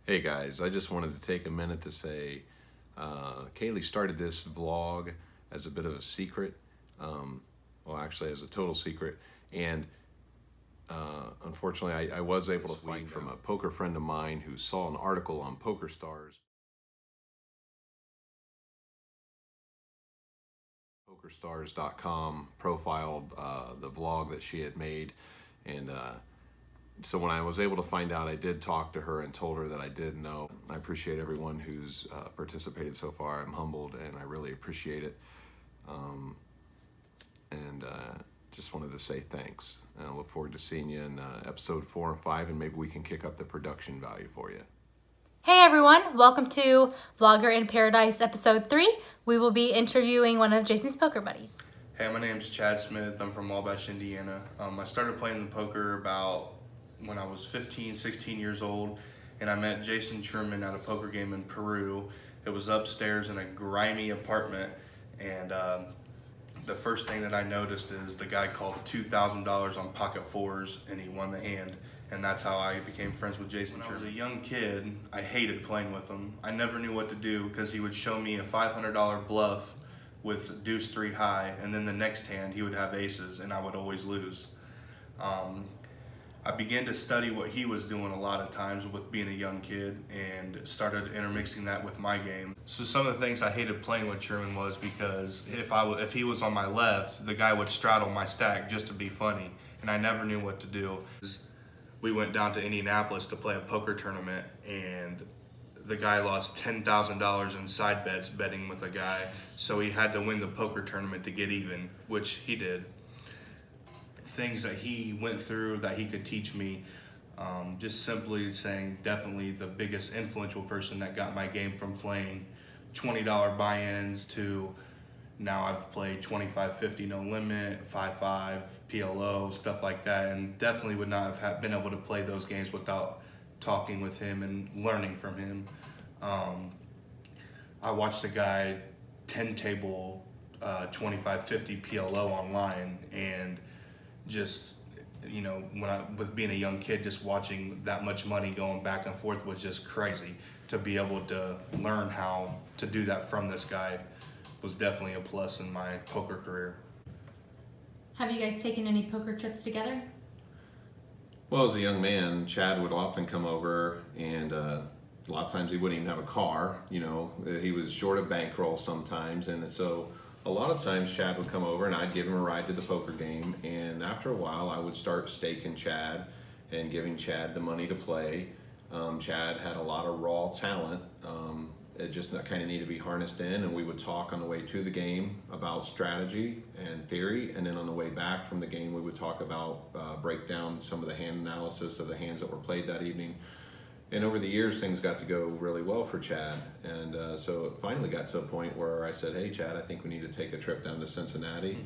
Hey guys, I just wanted to take a minute to say Kaylee started this vlog as a bit of a secret, well actually as a total secret, and unfortunately I was able to find from a poker friend of mine who saw an article on PokerStars.com profiled the vlog that she had made, and so when I was able to find out, I did talk to her and told her that I did know. I appreciate everyone who's participated so far. I'm humbled and I really appreciate it. And just wanted to say thanks. And I look forward to seeing you in episode 4 and 5, and maybe we can kick up the production value for you. Hey everyone, welcome to Vlogger in Paradise episode 3. We will be interviewing one of Jason's poker buddies. Hey, my name's Chad Smith. I'm from Wabash, Indiana. I started playing the poker about when I was 15, 16 years old, and I met Jason Truman at a poker game in Peru. It was upstairs in a grimy apartment, and the first thing that I noticed is the guy called $2,000 on pocket fours, and he won the hand, and that's how I became friends with Jason Truman. When I was a young kid, I hated playing with him. I never knew what to do because he would show me a $500 bluff with deuce 3 high, and then the next hand he would have aces, and I would always lose. I began to study what he was doing a lot of times with being a young kid and started intermixing that with my game. So some of the things I hated playing with Truman was because if he was on my left, the guy would straddle my stack just to be funny, and I never knew what to do. We went down to Indianapolis to play a poker tournament, and the guy lost $10,000 in side bets betting with a guy, so he had to win the poker tournament to get even, which he did. Things that he went through that he could teach me, just simply saying definitely the biggest influential person that got my game from playing $20 buy-ins to now I've played 25-50 no limit, 5-5, PLO, stuff like that, and definitely would not have been able to play those games without talking with him and learning from him. I watched a guy 10 table 25-50 PLO online, and just, you know, with being a young kid, just watching that much money going back and forth was just crazy. To be able to learn how to do that from this guy was definitely a plus in my poker career. Have you guys taken any poker trips together? Well, as a young man, Chad would often come over, and a lot of times he wouldn't even have a car. You know, he was short of bankroll sometimes, and so a lot of times Chad would come over and I'd give him a ride to the poker game, and after a while I would start staking Chad and giving Chad the money to play. Chad had a lot of raw talent. It just kind of needed to be harnessed in, and we would talk on the way to the game about strategy and theory, and then on the way back from the game we would talk about break down some of the hand analysis of the hands that were played that evening. And over the years, things got to go really well for Chad. And so it finally got to a point where I said, hey, Chad, I think we need to take a trip down to Cincinnati.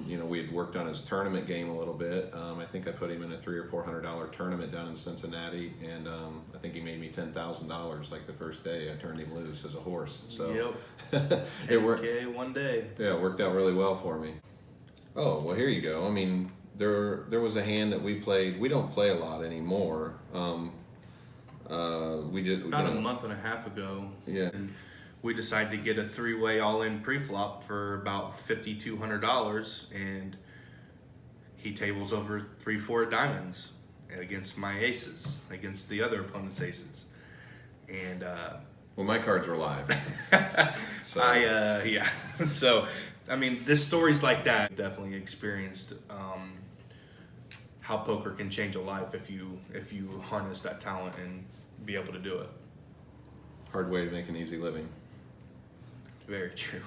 You know, we had worked on his tournament game a little bit. I think I put him in a $300 or $400 tournament down in Cincinnati. And I think he made me $10,000 like the first day I turned him loose as a horse. So Yep. it worked. 10K one day. Yeah, it worked out really well for me. Oh, well, here you go. I mean, there was a hand that we played. We don't play a lot anymore. We did About a month and a half ago. Yeah. And we decided to get a 3-way all-in pre-flop for about $5,200, and he tables over 3-4 diamonds against my aces, against the other opponent's aces, and well, my cards were live. So. yeah. So, I mean, this stories like that definitely experienced how poker can change a life if you harness that talent and be able to do it. Hard way to make an easy living. Very true.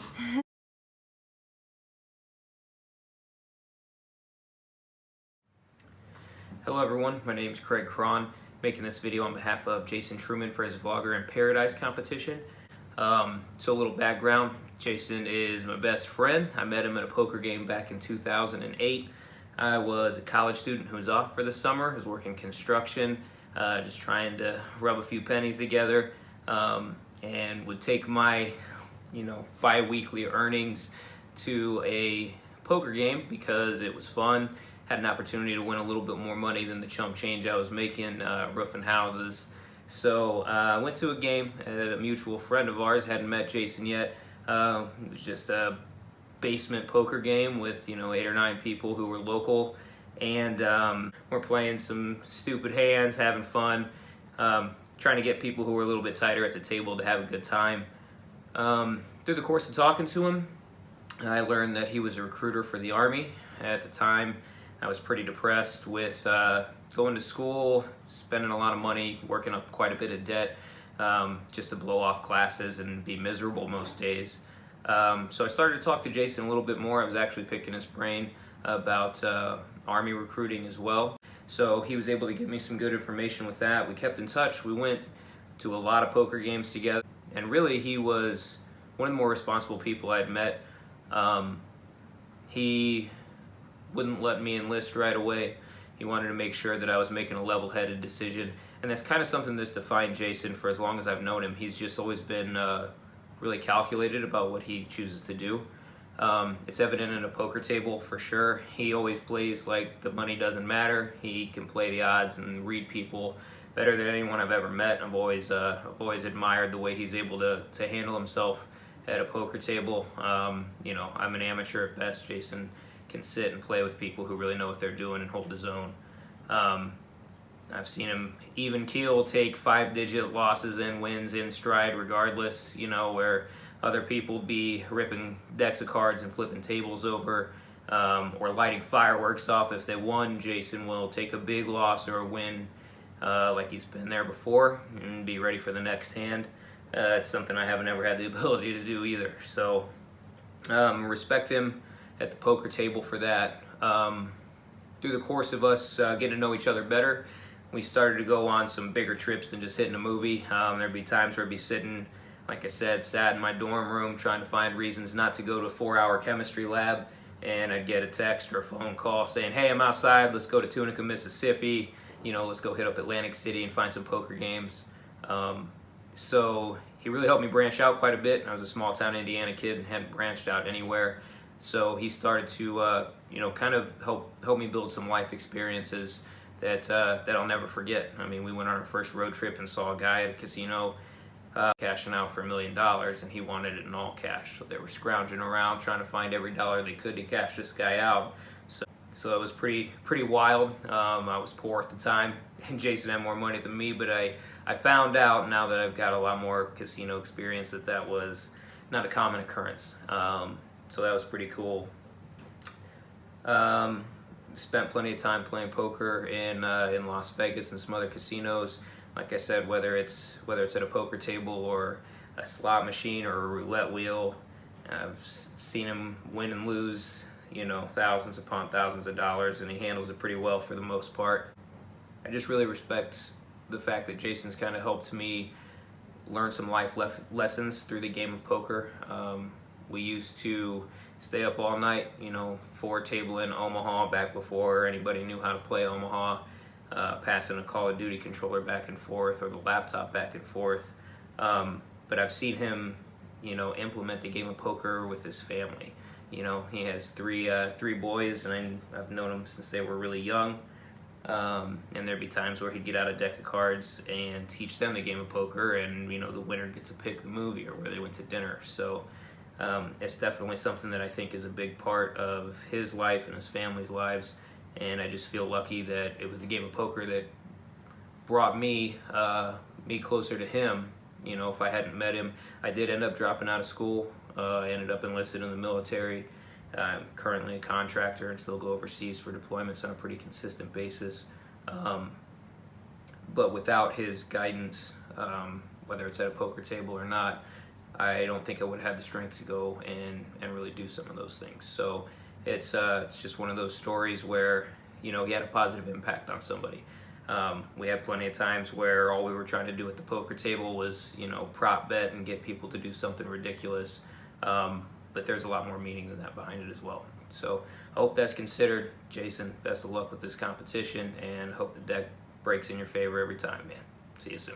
Hello everyone, my name is Craig Cron, making this video on behalf of Jason Truman for his Vlogger in Paradise competition. So a little background, Jason is my best friend. I met him at a poker game back in 2008. I was a college student who was off for the summer, was working construction, just trying to rub a few pennies together, and would take my, bi-weekly earnings to a poker game because it was fun. Had an opportunity to win a little bit more money than the chump change I was making roofing houses. So I went to a game at a mutual friend of ours, hadn't met Jason yet. It was just a basement poker game with 8 or 9 people who were local, and we're playing some stupid hands, having fun, trying to get people who were a little bit tighter at the table to have a good time. Through the course of talking to him, I learned that he was a recruiter for the Army. At the time, I was pretty depressed with going to school, spending a lot of money, working up quite a bit of debt, just to blow off classes and be miserable most days. So I started to talk to Jason a little bit more. I was actually picking his brain about Army recruiting as well. So he was able to give me some good information with that. We kept in touch. We went to a lot of poker games together. And really, he was one of the more responsible people I'd met. He wouldn't let me enlist right away. He wanted to make sure that I was making a level-headed decision. And that's kind of something that's defined Jason for as long as I've known him. He's just always been really calculated about what he chooses to do. It's evident in a poker table for sure. He always plays like the money doesn't matter. He can play the odds and read people better than anyone I've ever met. I've always admired the way he's able to handle himself at a poker table. I'm an amateur at best. Jason can sit and play with people who really know what they're doing and hold his own. I've seen him even keel, take 5-digit losses and wins in stride regardless, where other people be ripping decks of cards and flipping tables over, or lighting fireworks off. If they won, Jason will take a big loss or a win like he's been there before and be ready for the next hand. It's something I haven't ever had the ability to do either. So respect him at the poker table for that. Through the course of us getting to know each other better, we started to go on some bigger trips than just hitting a movie. There'd be times where I'd be sitting, like I said, sat in my dorm room trying to find reasons not to go to a 4-hour chemistry lab, and I'd get a text or a phone call saying, hey, I'm outside, let's go to Tunica, Mississippi, let's go hit up Atlantic City and find some poker games. So he really helped me branch out quite a bit. I was a small town Indiana kid and hadn't branched out anywhere. So he started to, kind of help me build some life experiences that I'll never forget. I mean, we went on our first road trip and saw a guy at a casino cashing out for $1 million, and he wanted it in all cash. So they were scrounging around trying to find every dollar they could to cash this guy out. So it was pretty wild. I was poor at the time, and Jason had more money than me, but I found out now that I've got a lot more casino experience that was not a common occurrence. So that was pretty cool. Spent plenty of time playing poker in Las Vegas and some other casinos. Like I said, whether it's at a poker table or a slot machine or a roulette wheel, I've seen him win and lose, thousands upon thousands of dollars, and he handles it pretty well for the most part. I just really respect the fact that Jason's kind of helped me learn some life lessons through the game of poker. We used to stay up all night, for table in Omaha back before anybody knew how to play Omaha, passing a Call of Duty controller back and forth or the laptop back and forth. But I've seen him, implement the game of poker with his family. He has three boys, and I've known him since they were really young. And there'd be times where he'd get out a deck of cards and teach them the game of poker, and the winner gets to pick the movie or where they went to dinner. So it's definitely something that I think is a big part of his life and his family's lives, and I just feel lucky that it was the game of poker that brought me closer to him. If I hadn't met him, I did end up dropping out of school. I ended up enlisted in the military. I'm currently a contractor and still go overseas for deployments on a pretty consistent basis. But without his guidance, whether it's at a poker table or not, I don't think I would have had the strength to go and really do some of those things. So it's just one of those stories where, he had a positive impact on somebody. We had plenty of times where all we were trying to do at the poker table was, prop bet and get people to do something ridiculous. But there's a lot more meaning than that behind it as well. So I hope that's considered. Jason, best of luck with this competition, and hope the deck breaks in your favor every time, man. See you soon.